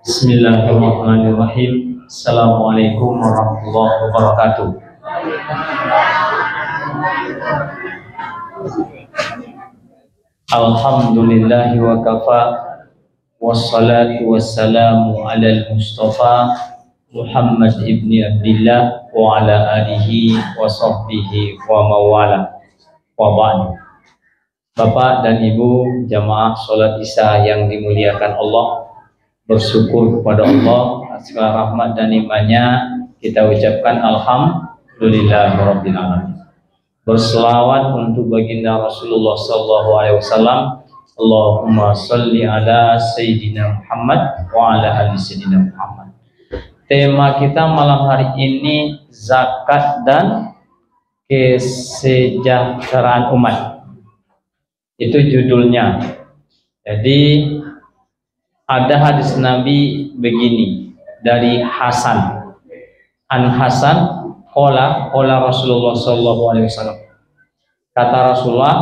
Bismillahirrahmanirrahim. Assalamualaikum warahmatullahi wabarakatuh. Alhamdulillahi wa kafa, wassalatu wassalamu ala al-mustafa Muhammad ibni Abdillah wa ala alihi wa sahbihi wa mawala wa ba'du. Bapak dan Ibu jamaah sholat isya yang dimuliakan Allah, bersyukur kepada Allah atas rahmat dan nikmatnya, kita ucapkan alhamdulillahirabbil alamin. Berselawat untuk baginda Rasulullah sallallahu alaihi wasallam. Allahumma shalli ala sayyidina Muhammad wa ala ali sayyidina Muhammad. Tema kita malam hari ini zakat dan kesejahteraan umat. Itu judulnya. Jadi ada hadis Nabi begini dari Hasan. An Hasan qala Rasulullah sallallahu alaihi wasallam. Kata Rasulullah,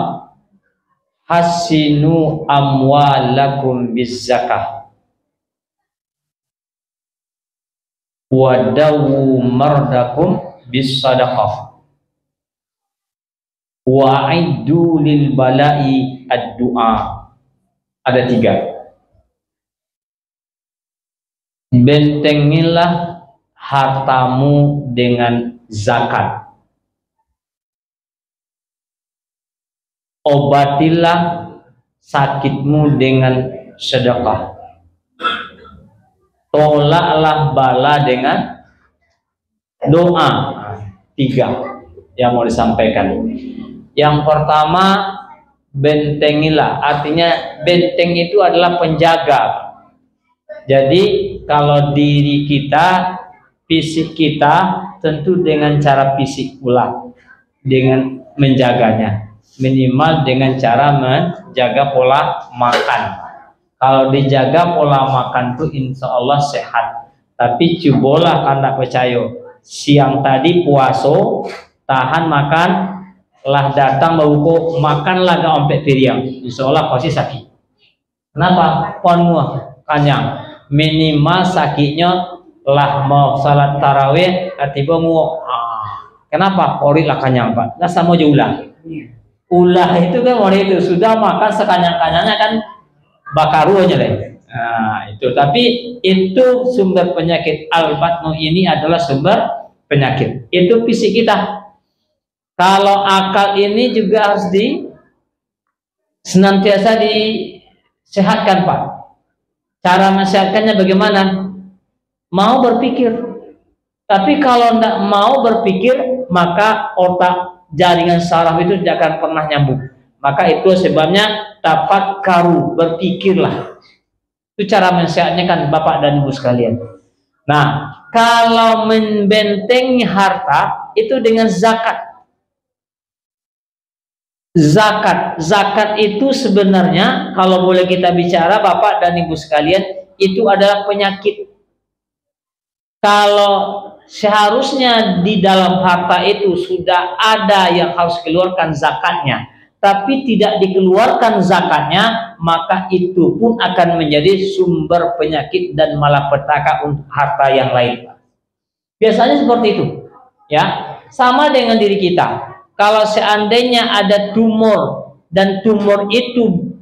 hasinu amwalakum bizzakah wadawu mardakum bis sadaqah wa'iddu lil bala'i ad-du'a. Ada 3. Bentengilah hartamu dengan zakat, obatilah sakitmu dengan sedekah, tolaklah bala dengan doa. 3 yang mau disampaikan. Yang pertama, bentengilah, artinya benteng itu adalah penjaga. Jadi kalau diri kita, fisik kita, tentu dengan cara fisik pula, dengan menjaganya, minimal dengan cara menjaga pola makan. Kalau dijaga pola makan tuh insya Allah sehat. Tapi cobalah anda percaya, siang tadi puaso, tahan makan, lah datang bauko, makanlah gak ompet piriang, insya Allah pasti sakit. Kenapa? Pon kanyang. Minimal sakitnya lah mau salat tarawih ketiba nguok. Kenapa? Ori lah kanyang pak. Lah sama aja ulah itu kan ori itu sudah makan sekanyang-kanyangnya kan bakarunya deh. Nah itu, tapi itu sumber penyakit. Al-batnu ini adalah sumber penyakit. Itu fisik kita. Kalau akal ini juga harus senantiasa disehatkan pak. Cara menyehatkannya bagaimana? Mau berpikir. Tapi kalau tidak mau berpikir, maka otak jaringan saraf itu tidak akan pernah nyambung. Maka itu sebabnya tafakkaru, berpikirlah. Itu cara menyehatnya kan Bapak dan Ibu sekalian. Nah, kalau membentengi harta itu dengan zakat. Zakat itu sebenarnya kalau boleh kita bicara Bapak dan Ibu sekalian, itu adalah penyakit. Kalau seharusnya di dalam harta itu sudah ada yang harus keluarkan zakatnya, tapi tidak dikeluarkan zakatnya, maka itu pun akan menjadi sumber penyakit dan malapetaka untuk harta yang lain. Biasanya seperti itu, ya. Sama dengan diri kita. Kalau seandainya ada tumor dan tumor itu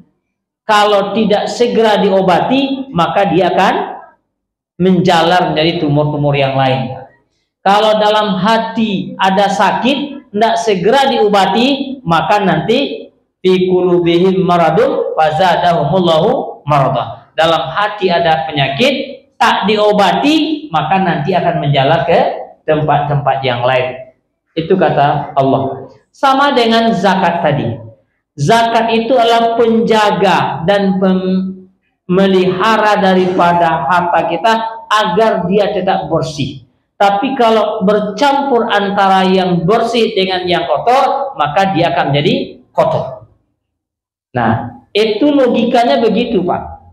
kalau tidak segera diobati, maka dia akan menjalar menjadi tumor-tumor yang lain. Kalau dalam hati ada sakit, tidak segera diobati, maka nanti fi qulubihim maradun fazadahumullahu marada. Dalam hati ada penyakit, tak diobati, maka nanti akan menjalar ke tempat-tempat yang lain. Itu kata Allah. Sama dengan zakat tadi. Zakat itu adalah penjaga dan memelihara daripada harta kita agar dia tetap bersih. Tapi kalau bercampur antara yang bersih dengan yang kotor, maka dia akan menjadi kotor. Nah, itu logikanya begitu Pak.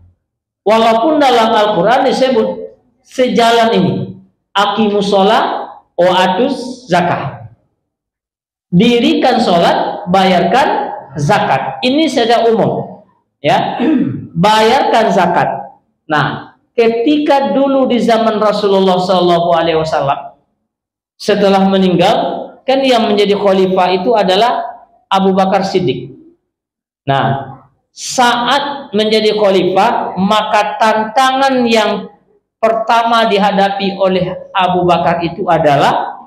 Walaupun dalam Al-Quran disebut sejalan ini, aqimus sholat wa atuz zakah. Dirikan sholat, bayarkan zakat. Ini saja umum, ya. Bayarkan zakat. Nah, ketika dulu di zaman Rasulullah SAW setelah meninggal, kan yang menjadi khalifah itu adalah Abu Bakar Siddiq. Nah, saat menjadi khalifah, maka tantangan yang pertama dihadapi oleh Abu Bakar itu adalah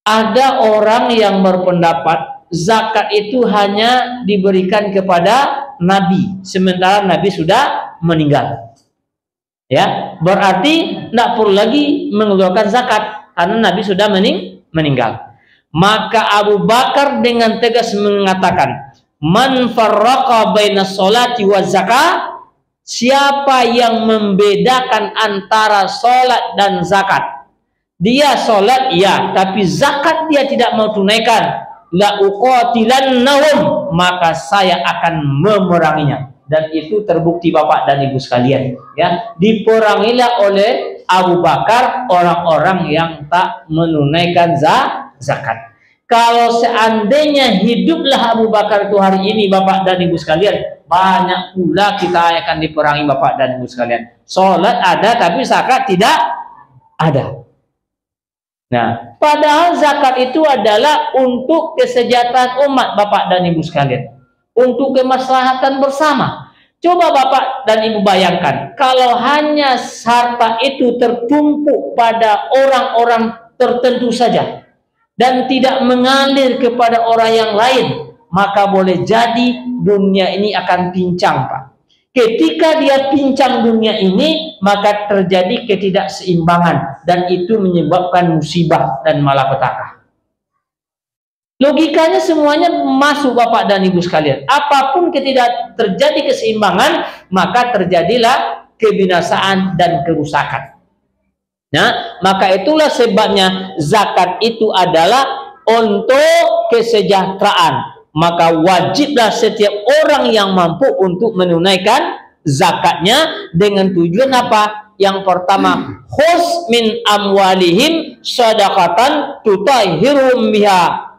ada orang yang berpendapat zakat itu hanya diberikan kepada Nabi, sementara Nabi sudah meninggal. Ya, berarti tidak perlu lagi mengeluarkan zakat karena Nabi sudah meninggal. Maka Abu Bakar dengan tegas mengatakan, man farraqa baina sholati wa zakat, siapa yang membedakan antara sholat dan zakat. Dia sholat ya, tapi zakat dia tidak mau tunaikan, la uqatilannahum, maka saya akan memeranginya. Dan itu terbukti Bapak dan Ibu sekalian, ya, diperangilah oleh Abu Bakar orang-orang yang tak menunaikan zakat. Kalau seandainya hiduplah Abu Bakar itu hari ini Bapak dan Ibu sekalian, banyak pula kita akan diperangi Bapak dan Ibu sekalian. Sholat ada tapi zakat tidak ada. Nah, padahal zakat itu adalah untuk kesejahteraan umat Bapak dan Ibu sekalian, untuk kemaslahatan bersama. Coba Bapak dan Ibu bayangkan, kalau hanya harta itu tertumpuk pada orang-orang tertentu saja dan tidak mengalir kepada orang yang lain, maka boleh jadi dunia ini akan pincang, Pak. Ketika dia pincang dunia ini, maka terjadi ketidakseimbangan dan itu menyebabkan musibah dan malapetaka. Logikanya semuanya masuk Bapak dan Ibu sekalian. Apapun terjadi keseimbangan, maka terjadilah kebinasaan dan kerusakan. Nah, maka itulah sebabnya zakat itu adalah untuk kesejahteraan. Maka wajiblah setiap orang yang mampu untuk menunaikan zakatnya dengan tujuan apa? Yang pertama, khus min amwalihim shadaqatan tutahhirum biha.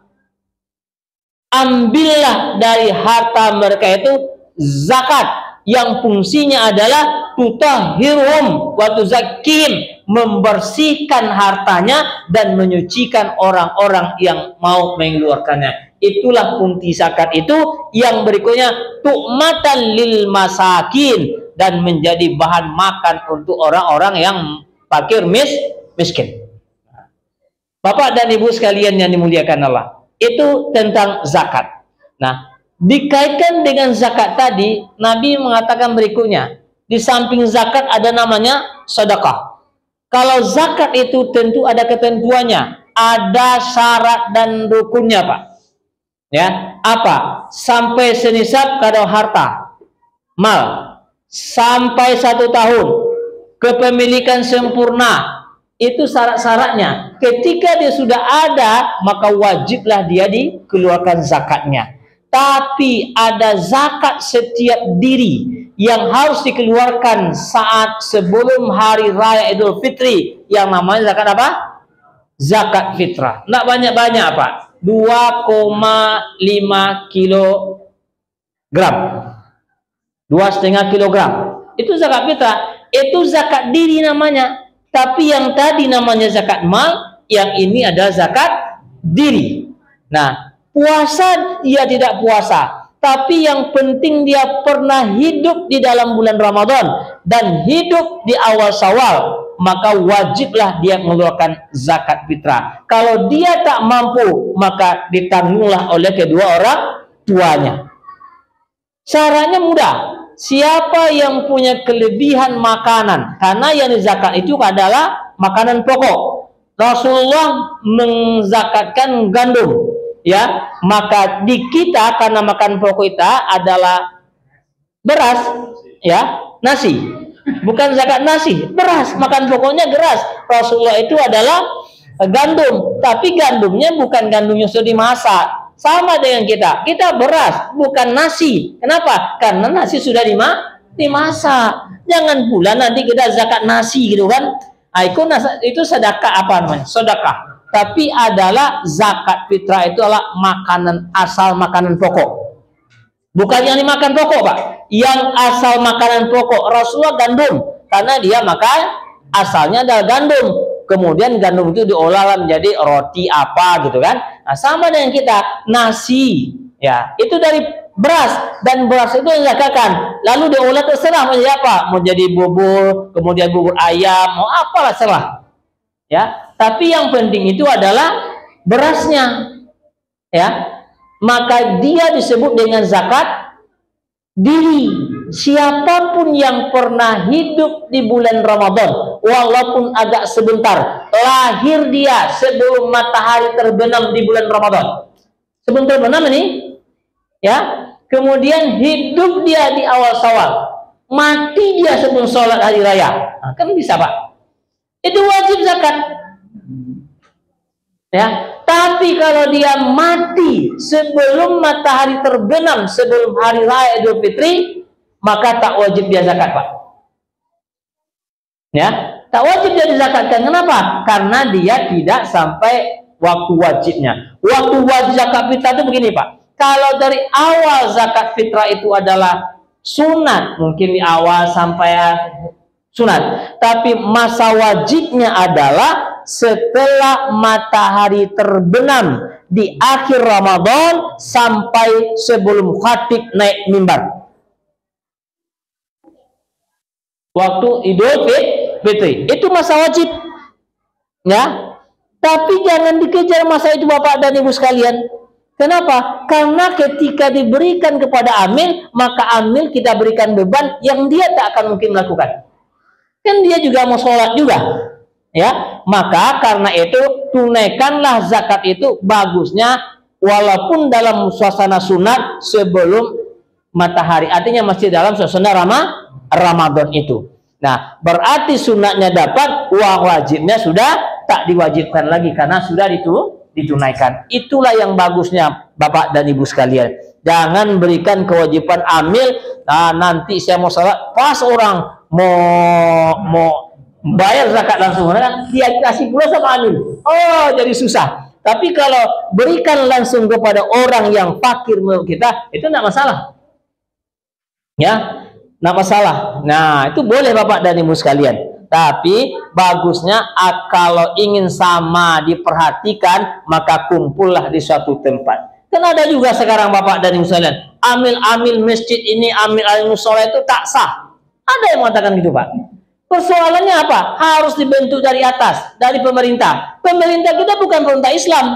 Ambillah dari harta mereka itu zakat yang fungsinya adalah tutahhirum wa tuzakkihim, membersihkan hartanya dan menyucikan orang-orang yang mau mengeluarkannya. Itulah fungsi zakat itu. Yang berikutnya, tu'matan lil masakin, dan menjadi bahan makan untuk orang-orang yang fakir miskin. Bapak dan Ibu sekalian yang dimuliakan Allah, itu tentang zakat. Nah, dikaitkan dengan zakat tadi, Nabi mengatakan berikutnya, di samping zakat ada namanya sedekah. Kalau zakat itu tentu ada ketentuannya, ada syarat dan rukunnya, Pak. Ya, apa? Sampai senisab kadar harta, mal, sampai 1 tahun, kepemilikan sempurna, itu syarat-syaratnya. Ketika dia sudah ada, maka wajiblah dia dikeluarkan zakatnya. Tapi ada zakat setiap diri yang harus dikeluarkan saat sebelum hari raya Idul Fitri, yang namanya zakat apa? Zakat fitrah. Nggak banyak-banyak, Pak. 2,5 kilogram, 2,5 kilogram. Itu zakat fitrah. Itu zakat diri namanya. Tapi yang tadi namanya zakat mal, yang ini ada zakat diri. Nah, puasa dia tidak puasa, tapi yang penting dia pernah hidup di dalam bulan Ramadan dan hidup di awal Syawal, maka wajiblah dia mengeluarkan zakat fitrah. Kalau dia tak mampu, maka ditanggunglah oleh kedua orang tuanya. Caranya mudah. Siapa yang punya kelebihan makanan, karena yang dizakat itu adalah makanan pokok. Rasulullah menzakatkan gandum, ya, maka di kita karena makan pokok kita adalah beras, ya, nasi. Bukan zakat nasi, beras, makan pokoknya beras. Rasulullah itu adalah gandum, tapi gandumnya bukan gandumnya sudah dimasak. Sama dengan kita beras, bukan nasi. Kenapa? Karena nasi sudah dimasak. Jangan pula nanti kita zakat nasi gitu kan. Itu sedekah apa namanya? Sedekah. Tapi adalah zakat fitrah itu adalah makanan asal, makanan pokok. Bukan yang dimakan pokok, Pak. Yang asal makanan pokok Rasulullah gandum, karena dia makan asalnya adalah gandum. Kemudian gandum itu diolah menjadi roti apa gitu kan. Nah, sama dengan kita, nasi ya, itu dari beras, dan beras itu dizakatkan. Lalu diolah terserah mau jadi apa, mau jadi bubur, kemudian bubur ayam, mau apalah serah. Ya, tapi yang penting itu adalah berasnya. Ya. Maka dia disebut dengan zakat diri. Siapapun yang pernah hidup di bulan Ramadan, walaupun agak sebentar, lahir dia sebelum matahari terbenam di bulan Ramadan, sebelum terbenam ini, ya, kemudian hidup dia di awal Syawal, mati dia sebelum sholat hari raya, nah, kan bisa, Pak. Itu wajib zakat, ya. Tapi kalau dia mati sebelum matahari terbenam, sebelum hari raya Idul Fitri, maka tak wajib dia zakat, Pak. Ya, tak wajib dia dizakatkan. Kenapa? Karena dia tidak sampai waktu wajibnya. Waktu wajib zakat fitrah itu begini, Pak. Kalau dari awal zakat fitrah itu adalah sunat, mungkin di awal sampai sunat. Tapi masa wajibnya adalah setelah matahari terbenam di akhir Ramadan sampai sebelum khatib naik mimbar. Waktu Idul Fitri itu masa wajib, ya. Tapi jangan dikejar masa itu, Bapak dan Ibu sekalian. Kenapa? Karena ketika diberikan kepada amil, maka amil kita berikan beban yang dia tak akan mungkin melakukan. Kan dia juga mau sholat juga, ya. Maka karena itu tunaikanlah zakat itu bagusnya walaupun dalam suasana sunat sebelum matahari, artinya masih dalam suasana Ramadan itu. Nah, berarti sunatnya dapat, uang wajibnya sudah tak diwajibkan lagi karena sudah ditunaikan. Itulah yang bagusnya, Bapak dan Ibu sekalian. Jangan berikan kewajiban amil. Nah, nanti saya mau sholat, pas orang mau bayar zakat langsung, dia kasih pula sama amil. Oh, jadi susah. Tapi kalau berikan langsung kepada orang yang fakir menurut kita, itu tidak masalah. Ya, tidak masalah. Nah, itu boleh Bapak dan Ibu sekalian. Tapi bagusnya kalau ingin sama diperhatikan, maka kumpullah di suatu tempat. Kan ada juga sekarang Bapak dan Ibu sekalian, amil-amil masjid ini, amil-amil musola itu tak sah. Ada yang mengatakan gitu, Pak. Persoalannya apa? Harus dibentuk dari atas, dari pemerintah. Pemerintah kita bukan pemerintah Islam.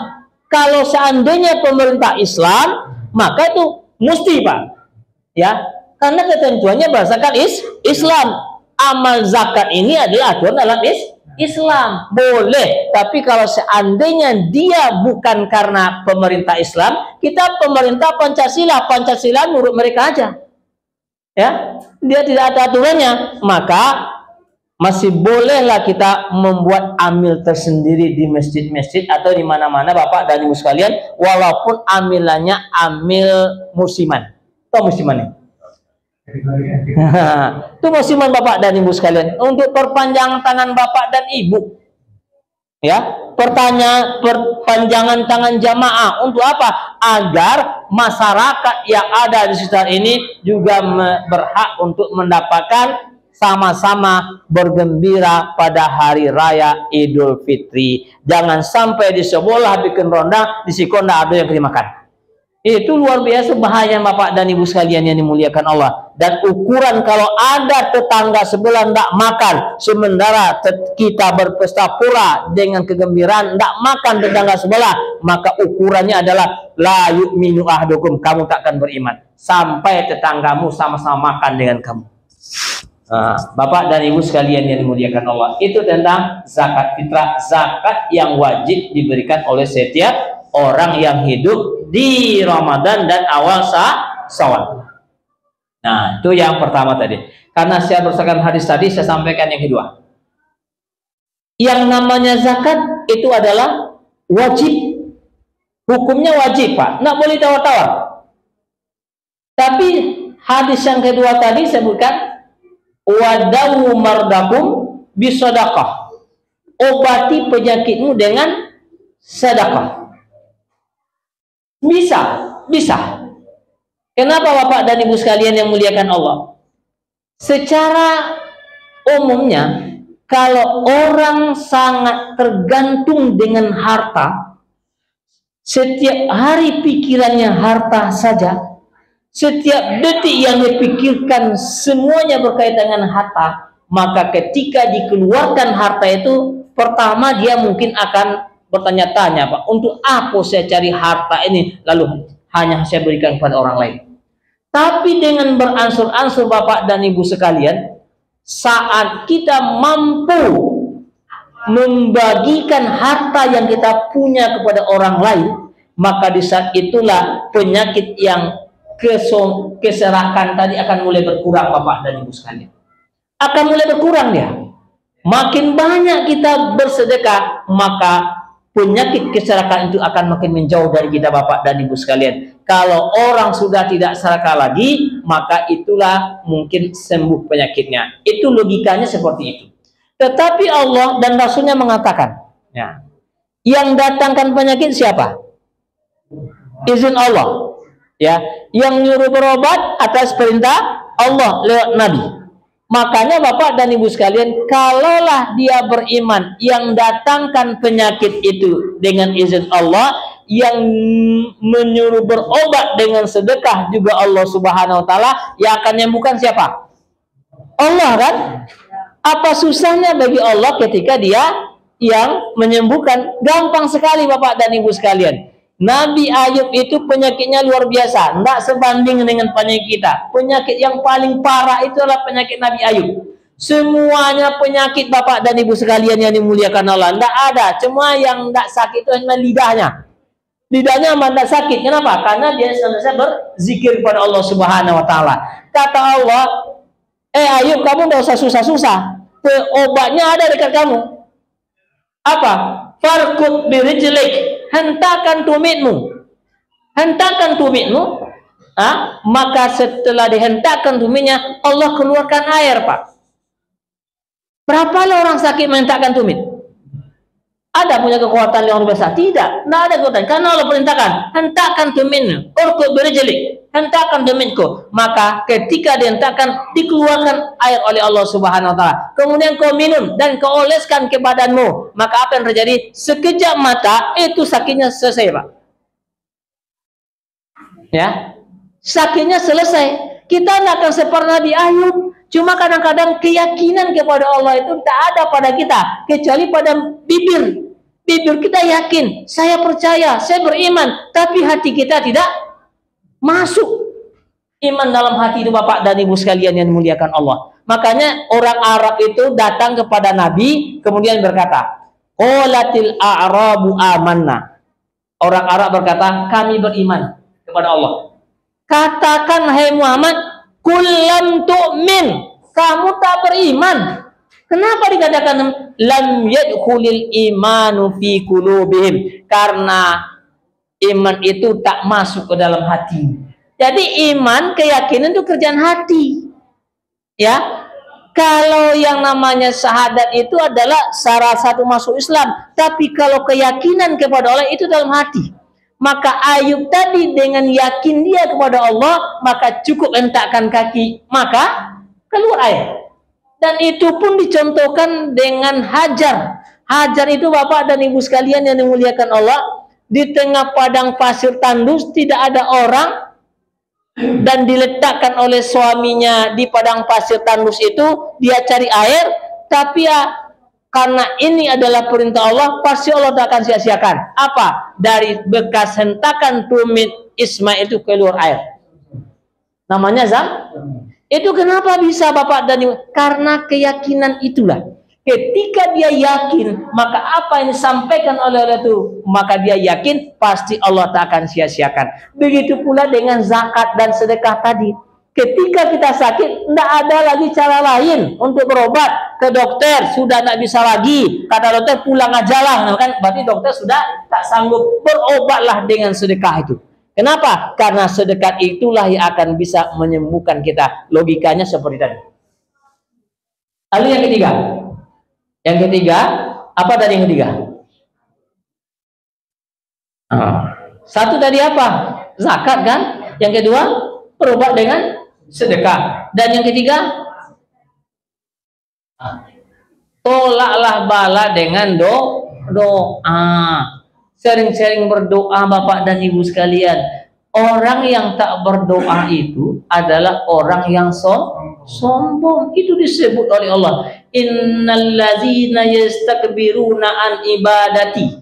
Kalau seandainya pemerintah Islam, maka itu mesti, Pak. Ya, karena ketentuannya berdasarkan Islam. Amal zakat ini adalah aturan dalam Islam. Boleh, tapi kalau seandainya dia bukan karena pemerintah Islam, kita pemerintah Pancasila. Pancasila menurut mereka aja. Ya, dia tidak ada aturannya, maka masih bolehlah kita membuat amil tersendiri di masjid-masjid atau di mana-mana Bapak dan Ibu sekalian, walaupun amilannya amil musiman. Tahu musiman ini? Itu musiman Bapak dan Ibu sekalian, untuk perpanjangan tangan Bapak dan Ibu. Ya, perpanjangan tangan jamaah untuk apa? Agar masyarakat yang ada di sekitar ini juga berhak untuk mendapatkan sama-sama bergembira pada hari raya Idul Fitri. Jangan sampai di sekolah bikin ronda, di sekolah ada yang dimakan. Itu luar biasa bahaya Bapak dan Ibu sekalian yang dimuliakan Allah. Dan ukuran kalau ada tetangga sebelah tidak makan, sementara kita berpesta pura dengan kegembiraan tidak makan tetangga sebelah, maka ukurannya adalah la yu'minu ahdukum, kamu takkan beriman sampai tetanggamu sama-sama makan dengan kamu. Bapak dan Ibu sekalian yang dimuliakan Allah, itu tentang zakat fitrah, zakat yang wajib diberikan oleh setiap orang yang hidup di Ramadan dan awal Syawal. Nah, itu yang pertama tadi. Karena saya berdasarkan hadis tadi, saya sampaikan yang kedua. Yang namanya zakat itu adalah wajib. Hukumnya wajib, Pak. Nggak boleh tawar-tawar. Tapi hadis yang kedua tadi sebutkan wadawu mardakum bisadaqah. Obati penyakitmu dengan sedekah. Bisa. Kenapa Bapak dan Ibu sekalian yang muliakan Allah? Secara umumnya, kalau orang sangat tergantung dengan harta, setiap hari pikirannya harta saja, setiap detik yang dipikirkan semuanya berkaitan dengan harta, maka ketika dikeluarkan harta itu, pertama dia mungkin akan bertanya-tanya, Pak, untuk apa saya cari harta ini, lalu hanya saya berikan kepada orang lain. Tapi dengan beransur-ansur Bapak dan Ibu sekalian, saat kita mampu membagikan harta yang kita punya kepada orang lain, maka di saat itulah penyakit yang keserakan tadi akan mulai berkurang Bapak dan Ibu sekalian. Akan mulai berkurang dia. Makin banyak kita bersedekah, maka penyakit keserakan itu akan makin menjauh dari kita Bapak dan Ibu sekalian. Kalau orang sudah tidak serakah lagi, maka itulah mungkin sembuh penyakitnya. Itu logikanya seperti itu. Tetapi Allah dan Rasulnya mengatakan, ya, yang datangkan penyakit siapa? Izin Allah. Ya, yang nyuruh berobat atas perintah Allah lewat Nabi. Makanya Bapak dan Ibu sekalian, kalaulah dia beriman, yang datangkan penyakit itu dengan izin Allah, yang menyuruh berobat dengan sedekah juga Allah Subhanahu wa taala, yang akan menyembuhkan siapa? Allah, kan? Apa susahnya bagi Allah ketika dia yang menyembuhkan? Gampang sekali Bapak dan Ibu sekalian. Nabi Ayub itu penyakitnya luar biasa, tidak sebanding dengan penyakit kita. Penyakit yang paling parah itu adalah penyakit Nabi Ayub. Semuanya penyakit Bapak dan Ibu sekalian yang dimuliakan Allah, tidak ada. Cuma yang tidak sakit itu hanya lidahnya. Lidahnya tidak sakit. Kenapa? Karena dia senantiasa berzikir kepada Allah Subhanahu wa taala. Kata Allah, Ayub, kamu tidak usah susah-susah. Obatnya ada dekat kamu. Apa? Farkut birijlik, hentakan tumitmu. Hentakan tumitmu. Maka setelah dihentakkan tumitnya, Allah keluarkan air, Pak. Berapa orang sakit menghentakkan tumit? Ada punya kekuatan yang luar biasa? Tidak ada kekuatan. Karena Allah perintahkan, hentakkan tumitmu. Urkut birijlik, hentakan tumitku. Maka ketika dihentakkan, dikeluarkan air oleh Allah Subhanahu wa taala. Kemudian kau minum dan kau oleskan ke badanmu. Maka apa yang terjadi? Sekejap mata itu sakitnya selesai, Pak. Ya, sakitnya selesai. Kita tidak akan seperti Nabi Ayub. Cuma kadang-kadang keyakinan kepada Allah itu tak ada pada kita, kecuali pada bibir. Bibir kita yakin, saya percaya, saya beriman, tapi hati kita tidak masuk iman dalam hati itu Bapak dan Ibu sekalian yang dimuliakan Allah. Makanya orang Arab itu datang kepada Nabi, kemudian berkata, qalatil a'rabu amanna. Orang Arab berkata, kami beriman kepada Allah. Katakan, hai Muhammad, qul lam tu'min, kamu tak beriman. Kenapa dikatakan lam yadkhulil imanu fi qulubihim? Karena iman itu tak masuk ke dalam hati. Jadi iman, keyakinan itu kerjaan hati. Ya. Kalau yang namanya syahadat itu adalah salah satu masuk Islam, tapi kalau keyakinan kepada Allah itu dalam hati. Maka Ayub tadi dengan yakin dia kepada Allah, maka cukup hentakkan kaki, maka keluar air. Dan itu pun dicontohkan dengan Hajar. Hajar itu Bapak dan Ibu sekalian yang dimuliakan Allah, di tengah padang pasir tandus, tidak ada orang, dan diletakkan oleh suaminya di padang pasir tandus itu, dia cari air, tapi ya karena ini adalah perintah Allah, pasti Allah tak akan sia-siakan. Apa? Dari bekas hentakan tumit Ismail itu keluar air. Namanya Zam. Itu kenapa bisa Bapak dan Ibu? Karena keyakinan itulah. Ketika dia yakin, maka apa yang disampaikan oleh Allah itu, maka dia yakin pasti Allah tak akan sia-siakan. Begitu pula dengan zakat dan sedekah tadi. Ketika kita sakit, tidak ada lagi cara lain untuk berobat. Ke dokter sudah tidak bisa lagi. Kata dokter, pulang aja lah. Kan berarti dokter sudah tak sanggup. Berobatlah dengan sedekah itu. Kenapa? Karena sedekah itulah yang akan bisa menyembuhkan kita. Logikanya seperti tadi. Lalu yang ketiga. Yang ketiga, apa tadi yang ketiga? Satu tadi apa? Zakat, kan? Yang kedua, Berobat dengan sedekah. Dan yang ketiga, tolaklah bala dengan doa. Sering-sering berdoa Bapak dan Ibu sekalian. Orang yang tak berdoa itu adalah orang yang sombong. Itu disebut oleh Allah, innallazina yastakbiruna an ibadati.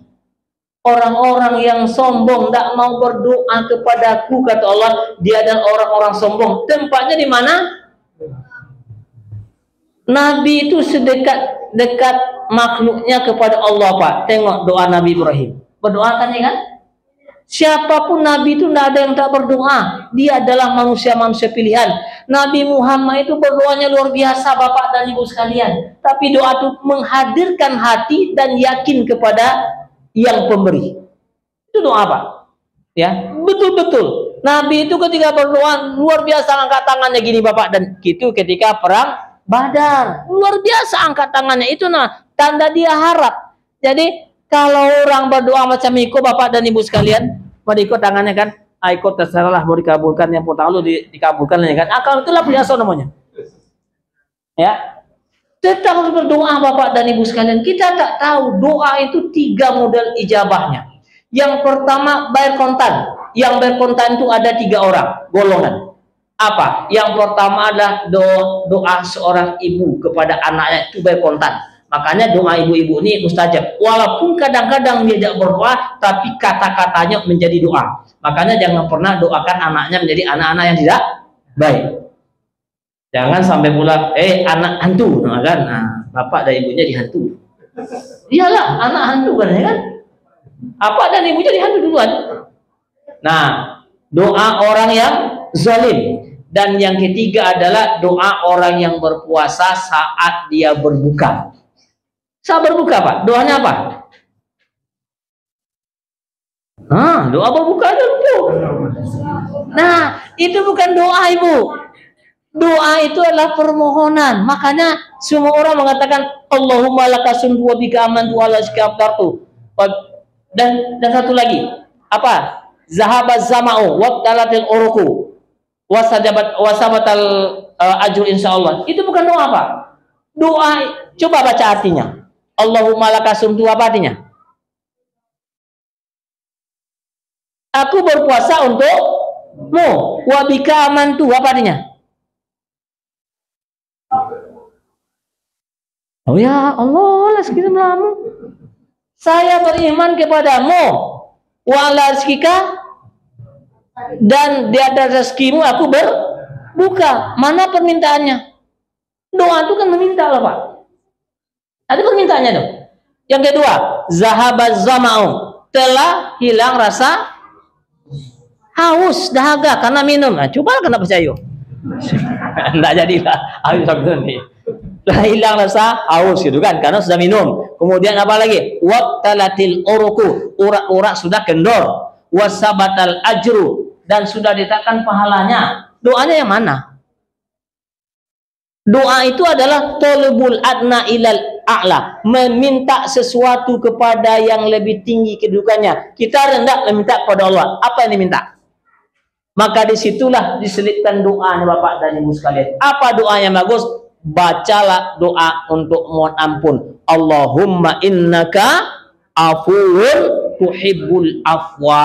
Orang-orang yang sombong, tak mau berdoa kepadaku, kata Allah, dia adalah orang-orang sombong. Tempatnya di mana? Nabi itu sedekat makhluknya kepada Allah, Pak. Tengok doa Nabi Ibrahim. Berdoakan ya kan? Siapapun Nabi itu tidak ada yang tak berdoa. Dia adalah manusia-manusia pilihan. Nabi Muhammad itu berdoanya luar biasa Bapak dan Ibu sekalian. Tapi doa itu menghadirkan hati dan yakin kepada yang pemberi. Itu doa Pak. Ya, betul-betul. Nabi itu ketika berdoa luar biasa, angkat tangannya gini Bapak, dan gitu ketika perang Badar. Luar biasa angkat tangannya, itu tanda dia harap. Jadi kalau orang berdoa macam itu Bapak dan Ibu sekalian, mau ikut tangannya kan, ikut terserahlah, mau dikabulkan, yang pertama dikabulkan ya kan. Kalau itulah biasa namanya. Ya. Tetap harus berdoa Bapak dan Ibu sekalian. Kita tak tahu doa itu 3 model ijabahnya. Yang pertama bayar kontan. Yang bayar kontan itu ada 3 orang golongan. Apa? Yang pertama adalah doa seorang ibu kepada anaknya, itu bayar kontan. Makanya doa ibu-ibu ini mustajab. Walaupun kadang-kadang dia tidak berdoa, tapi kata-katanya menjadi doa. Makanya jangan pernah doakan anaknya menjadi anak-anak yang tidak baik. Jangan sampai pula, anak hantu, kan? Nah, bapak dan ibunya dihantu. Iyalah, anak hantu kan, ya kan? Apa dan ibunya dihantu duluan. Nah, doa orang yang zalim. Dan yang ketiga adalah doa orang yang berpuasa saat dia berbuka. Saat berbuka Pak, doanya apa? Doa berbuka dulu. Nah, itu bukan doa Ibu. Doa itu adalah permohonan. Makanya semua orang mengatakan Allahumma lakasumtu wa bika amantu wa ala rizqika aftartu. Dan satu lagi, apa? Zahabaz zama'u wa talatil uruku wasabatal ajur insyaallah. Itu bukan doa Pak. Doa, coba baca artinya. Allahumma lakasumtu, apa artinya? Aku berpuasa untukmu. Wa bika amantu, apa artinya? Oh ya Allah, sekian lama. Saya beriman kepadamu. Wa ala rizqika, dan di atas rezekimu aku berbuka. Mana permintaannya? Doa itu kan meminta loh Pak. Ada permintaannya dong. Yang kedua, zahabaz zama'u, telah hilang rasa haus, dahaga karena minum. Nah, coba kena percaya. Enggak jadilah. Ayo sabun nih. Telah hilang rasa haus gitu kan, karena sudah minum. Kemudian apa lagi? Waqtalatil uruku, urak-urak sudah kendor. Wasabatal ajru, dan sudah ditetapkan pahalanya. Doanya yang mana? Doa itu adalah tolubul adna ilal a'la, meminta sesuatu kepada yang lebih tinggi kedudukannya. Kita rendah meminta kepada Allah. Apa yang diminta? Maka disitulah diselipkan doanya Bapak dan Ibu sekalian. Apa doa yang bagus? Bacalah doa untuk mohon ampun. Allahumma innaka afuwun tuhibbul afwa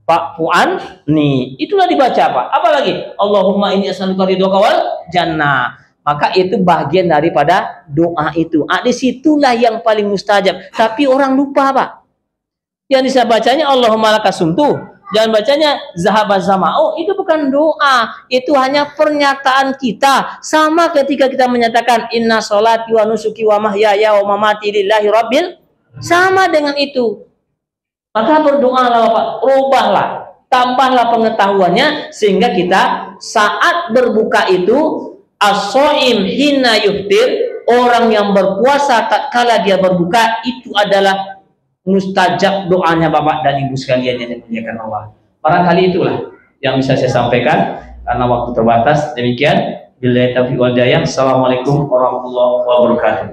fa'fu'an nih, itulah dibaca Pak. Apalagi Allahumma inni as'aluka ridhoka wal jannah. Maka itu bagian daripada doa itu. Disitulah yang paling mustajab. Tapi orang lupa Pak. Yang bisa bacanya Allahumma lakasumtu, jangan bacanya zahabaz zama'u. Itu bukan doa, itu hanya pernyataan kita. Sama ketika kita menyatakan inna sholati wa nusuki wa mahyaya wa mamati lillahi rabbil, sama dengan itu. Maka berdoalah Bapak, rubahlah, tambahlah pengetahuannya, sehingga kita saat berbuka itu as-shaim hina yuftir, orang yang berpuasa tatkala dia berbuka, itu adalah mustajab doanya Bapak dan Ibu sekalian yang dimuliakan Allah. Barangkali itulah yang bisa saya sampaikan karena waktu terbatas. Demikian, billahi taufiq wal hidayah. Assalamualaikum warahmatullahi wabarakatuh.